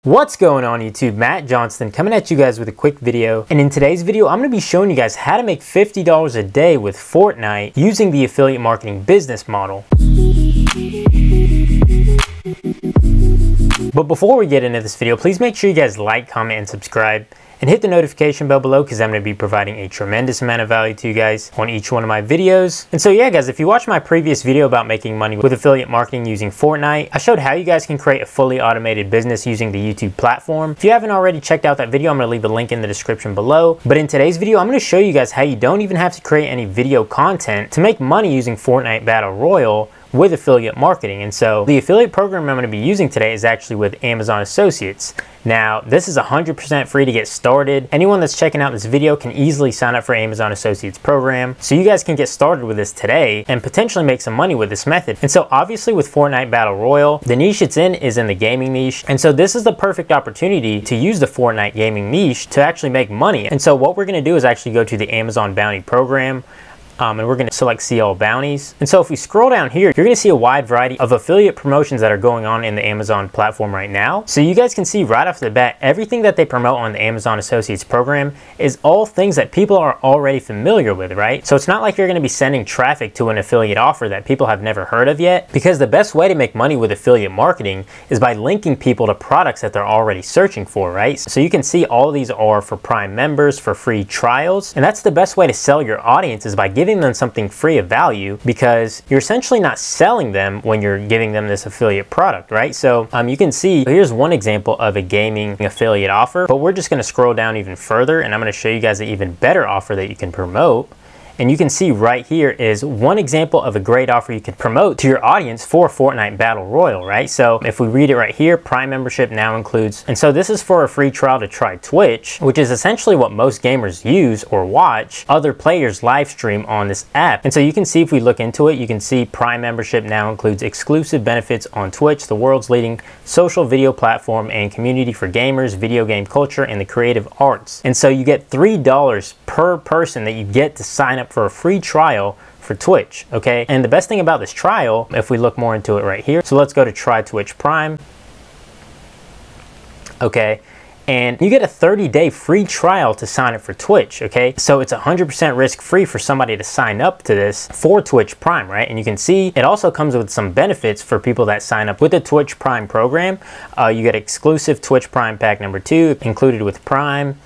What's going on YouTube? Matt Johnston coming at you guys with a quick video, and in today's video I'm going to be showing you guys how to make $50 a day with Fortnite using the affiliate marketing business model. But before we get into this video, please make sure you guys like, comment, and subscribe, and hit the notification bell below because I'm going to be providing a tremendous amount of value to you guys on each one of my videos. And so yeah guys, if you watched my previous video about making money with affiliate marketing using Fortnite, I showed how you guys can create a fully automated business using the YouTube platform. If you haven't already checked out that video, I'm going to leave a link in the description below. But in today's video, I'm going to show you guys how you don't even have to create any video content to make money using Fortnite Battle Royale with affiliate marketing. And so the affiliate program I'm going to be using today is actually with Amazon Associates. Now, this is 100% free to get started. Anyone that's checking out this video can easily sign up for Amazon Associates program. So you guys can get started with this today and potentially make some money with this method. And so obviously with Fortnite Battle Royale, the niche it's in is in the gaming niche. And so this is the perfect opportunity to use the Fortnite gaming niche to actually make money. And so what we're going to do is actually go to the Amazon Bounty program. And we're going to select see all bounties. And so if we scroll down here, you're going to see a wide variety of affiliate promotions that are going on in the Amazon platform right now. So you guys can see right off the bat, everything that they promote on the Amazon Associates program is all things that people are already familiar with, right? So it's not like you're going to be sending traffic to an affiliate offer that people have never heard of yet, because the best way to make money with affiliate marketing is by linking people to products that they're already searching for, right? So you can see all of these are for Prime members, for free trials, and that's the best way to sell your audience, is by giving them something free of value, because you're essentially not selling them when you're giving them this affiliate product, right? So you can see here's one example of a gaming affiliate offer, but we're just going to scroll down even further and I'm going to show you guys an even better offer that you can promote. And you can see right here is one example of a great offer you could promote to your audience for Fortnite Battle Royale, right? So if we read it right here, Prime membership now includes, and so this is for a free trial to try Twitch, which is essentially what most gamers use or watch other players live stream on this app. And so you can see, if we look into it, you can see Prime membership now includes exclusive benefits on Twitch, the world's leading social video platform and community for gamers, video game culture, and the creative arts. And so you get $3 per person that you get to sign up for a free trial for Twitch, okay? And the best thing about this trial, if we look more into it right here, so let's go to try Twitch Prime, okay? And you get a 30-day free trial to sign up for Twitch, okay? So it's 100% risk-free for somebody to sign up to this for Twitch Prime, right? And you can see it also comes with some benefits for people that sign up with the Twitch Prime program. You get exclusive Twitch Prime pack number 2 included with Prime.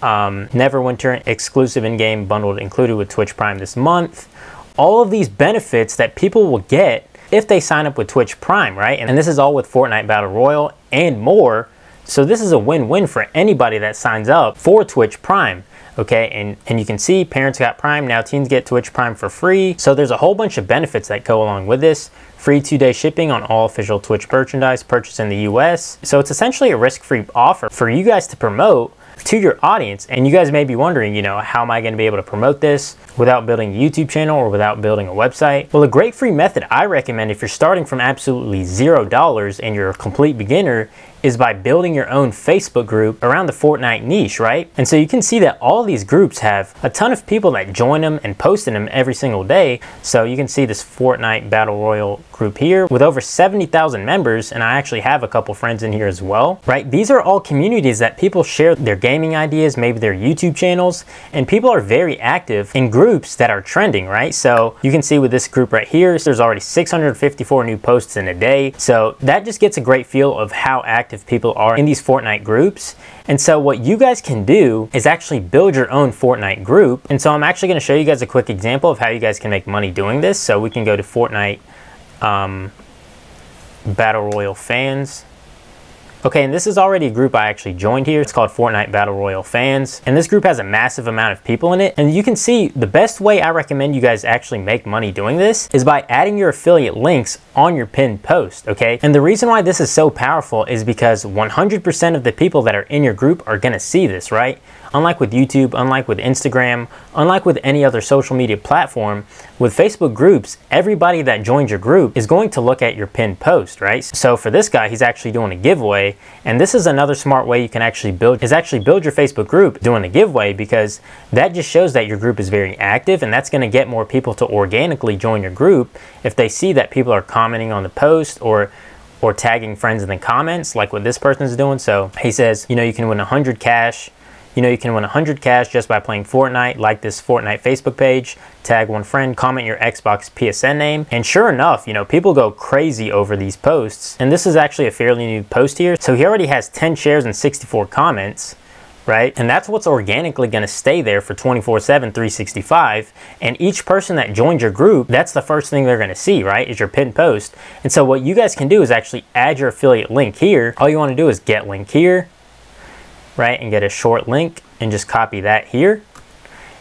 Neverwinter exclusive in-game bundled included with Twitch Prime this month. All of these benefits that people will get if they sign up with Twitch Prime, right? And this is all with Fortnite Battle Royale and more. So this is a win-win for anybody that signs up for Twitch Prime, okay? And you can see parents got Prime, now teens get Twitch Prime for free. So there's a whole bunch of benefits that go along with this. Free 2-day shipping on all official Twitch merchandise purchased in the US. So it's essentially a risk-free offer for you guys to promote to your audience. And you guys may be wondering, you know, how am I going to be able to promote this without building a YouTube channel or without building a website? Well, a great free method I recommend if you're starting from absolutely $0 and you're a complete beginner is by building your own Facebook group around the Fortnite niche, right? And so you can see that all these groups have a ton of people that join them and post in them every single day. So you can see this Fortnite Battle Royale group here with over 70,000 members, and I actually have a couple friends in here as well, right? These are all communities that people share their gaming ideas, maybe their YouTube channels, and people are very active in groups that are trending, right? So you can see with this group right here, there's already 654 new posts in a day. So that just gets a great feel of how active people are in these Fortnite groups. And so what you guys can do is actually build your own Fortnite group. And so I'm actually going to show you guys a quick example of how you guys can make money doing this. So we can go to Fortnite Battle Royale fans. Okay, and this is already a group I actually joined here. It's called Fortnite Battle Royale Fans. And this group has a massive amount of people in it. And you can see the best way I recommend you guys actually make money doing this is by adding your affiliate links on your pinned post, okay? And the reason why this is so powerful is because 100% of the people that are in your group are gonna see this, right? Unlike with YouTube, unlike with Instagram, unlike with any other social media platform, with Facebook groups, everybody that joins your group is going to look at your pinned post, right? So for this guy, he's actually doing a giveaway, and this is another smart way you can actually build your Facebook group doing a giveaway, because that just shows that your group is very active, and that's going to get more people to organically join your group if they see that people are commenting on the post or or tagging friends in the comments like what this person is doing. So he says, you know, you can win 100 cash. You know, you can win 100 cash just by playing Fortnite. Like this Fortnite Facebook page, tag one friend, comment your Xbox PSN name. And sure enough, you know, people go crazy over these posts. And this is actually a fairly new post here. So he already has 10 shares and 64 comments, right? And that's what's organically gonna stay there for 24/7, 365. And each person that joins your group, that's the first thing they're gonna see, right? Is your pinned post. And so what you guys can do is actually add your affiliate link here. All you wanna do is get link here, right? And get a short link and just copy that here.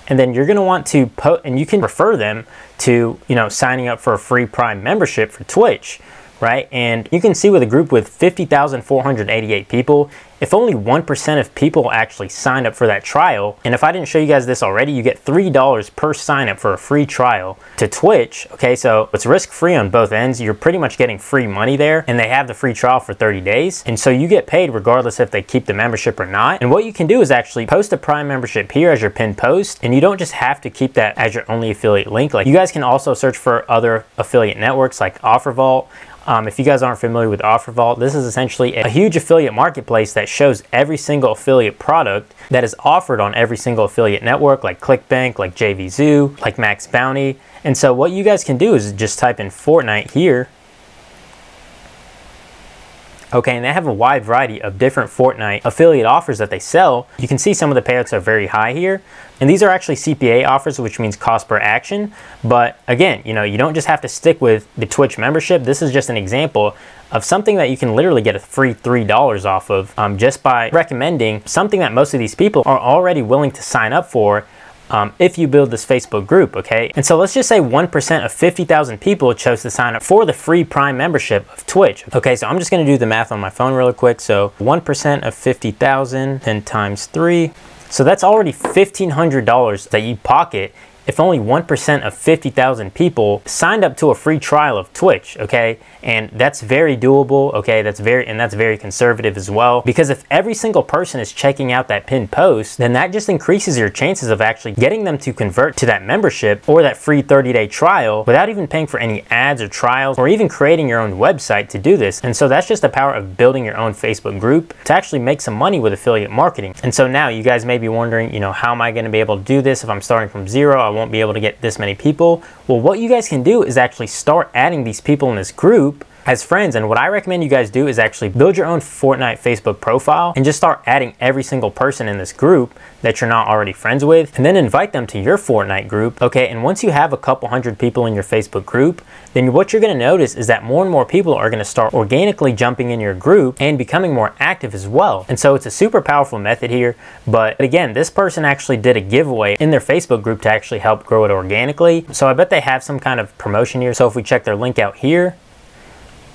And then you're gonna want to and you can refer them to, you know, signing up for a free Prime membership for Twitch, right? And you can see with a group with 50,488 people, if only 1% of people actually signed up for that trial, and if I didn't show you guys this already, you get $3 per sign up for a free trial to Twitch, okay? So it's risk-free on both ends. You're pretty much getting free money there, and they have the free trial for 30 days. And so you get paid regardless if they keep the membership or not. And what you can do is actually post a Prime membership here as your pinned post, and you don't just have to keep that as your only affiliate link. Like, you guys can also search for other affiliate networks like OfferVault. If you guys aren't familiar with OfferVault, this is essentially a huge affiliate marketplace that shows every single affiliate product that is offered on every single affiliate network, like ClickBank, like JVZoo, like Max Bounty. And so what you guys can do is just type in Fortnite here. Okay, and they have a wide variety of different Fortnite affiliate offers that they sell. You can see some of the payouts are very high here. And these are actually CPA offers, which means cost per action. But again, you know, you don't just have to stick with the Twitch membership. This is just an example of something that you can literally get a free $3 off of just by recommending something that most of these people are already willing to sign up for if you build this Facebook group, okay? And so let's just say 1% of 50,000 people chose to sign up for the free Prime membership of Twitch. Okay, so I'm just gonna do the math on my phone really quick. So 1% of 50,000, then times 3. So that's already $1,500 that you pocket if only 1% of 50,000 people signed up to a free trial of Twitch, okay? And that's very doable, okay? That's very conservative as well, because if every single person is checking out that pinned post, then that just increases your chances of actually getting them to convert to that membership or that free 30-day trial without even paying for any ads or trials or even creating your own website to do this. And so that's just the power of building your own Facebook group to actually make some money with affiliate marketing. And so now you guys may be wondering, you know, how am I gonna be able to do this if I'm starting from zero? I won't be able to get this many people. Well, what you guys can do is actually start adding these people in this group as friends. And what I recommend you guys do is actually build your own Fortnite Facebook profile and just start adding every single person in this group that you're not already friends with, and then invite them to your Fortnite group, okay? And once you have a couple hundred people in your Facebook group, then what you're gonna notice is that more and more people are gonna start organically jumping in your group and becoming more active as well. And so it's a super powerful method here. But again, this person actually did a giveaway in their Facebook group to actually help grow it organically. So I bet they have some kind of promotion here. So if we check their link out here,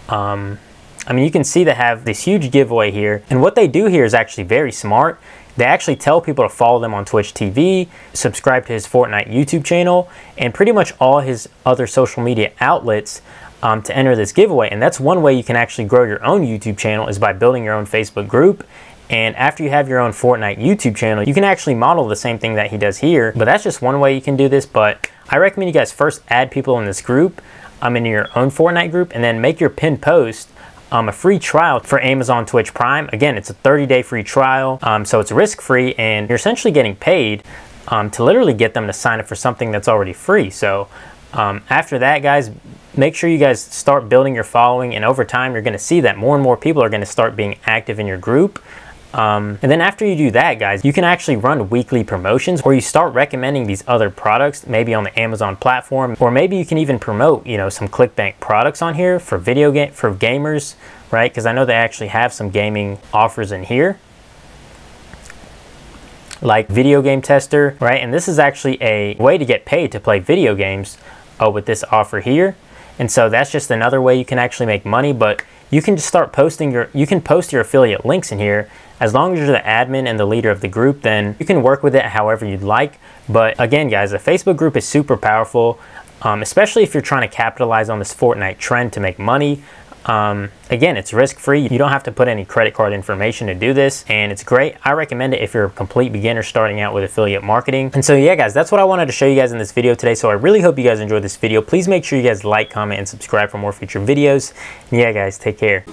I mean, you can see they have this huge giveaway here. And what they do here is actually very smart. They actually tell people to follow them on Twitch TV, subscribe to his Fortnite YouTube channel, and pretty much all his other social media outlets to enter this giveaway. And that's one way you can actually grow your own YouTube channel, is by building your own Facebook group. And after you have your own Fortnite YouTube channel, you can actually model the same thing that he does here. But that's just one way you can do this. But I recommend you guys first add people in this group, in your own Fortnite group, and then make your pinned post a free trial for Amazon Twitch Prime. Again, it's a 30-day free trial, so it's risk-free, and you're essentially getting paid to literally get them to sign up for something that's already free. So after that, guys, make sure you guys start building your following, and over time, you're gonna see that more and more people are gonna start being active in your group. And then after you do that, guys, you can actually run weekly promotions where you start recommending these other products, maybe on the Amazon platform, or maybe you can even promote, you know, some ClickBank products on here for for gamers, right? Because I know they actually have some gaming offers in here, like Video Game Tester, right? And this is actually a way to get paid to play video games with this offer here. And so that's just another way you can actually make money. But you can just start posting you can post your affiliate links in here. As long as you're the admin and the leader of the group, then you can work with it however you'd like. But again, guys, the Facebook group is super powerful, especially if you're trying to capitalize on this Fortnite trend to make money. Again, it's risk-free. You don't have to put any credit card information to do this, and it's great. I recommend it if you're a complete beginner starting out with affiliate marketing. And so yeah, guys, that's what I wanted to show you guys in this video today. So I really hope you guys enjoyed this video. Please make sure you guys like, comment, and subscribe for more future videos. And yeah, guys, take care.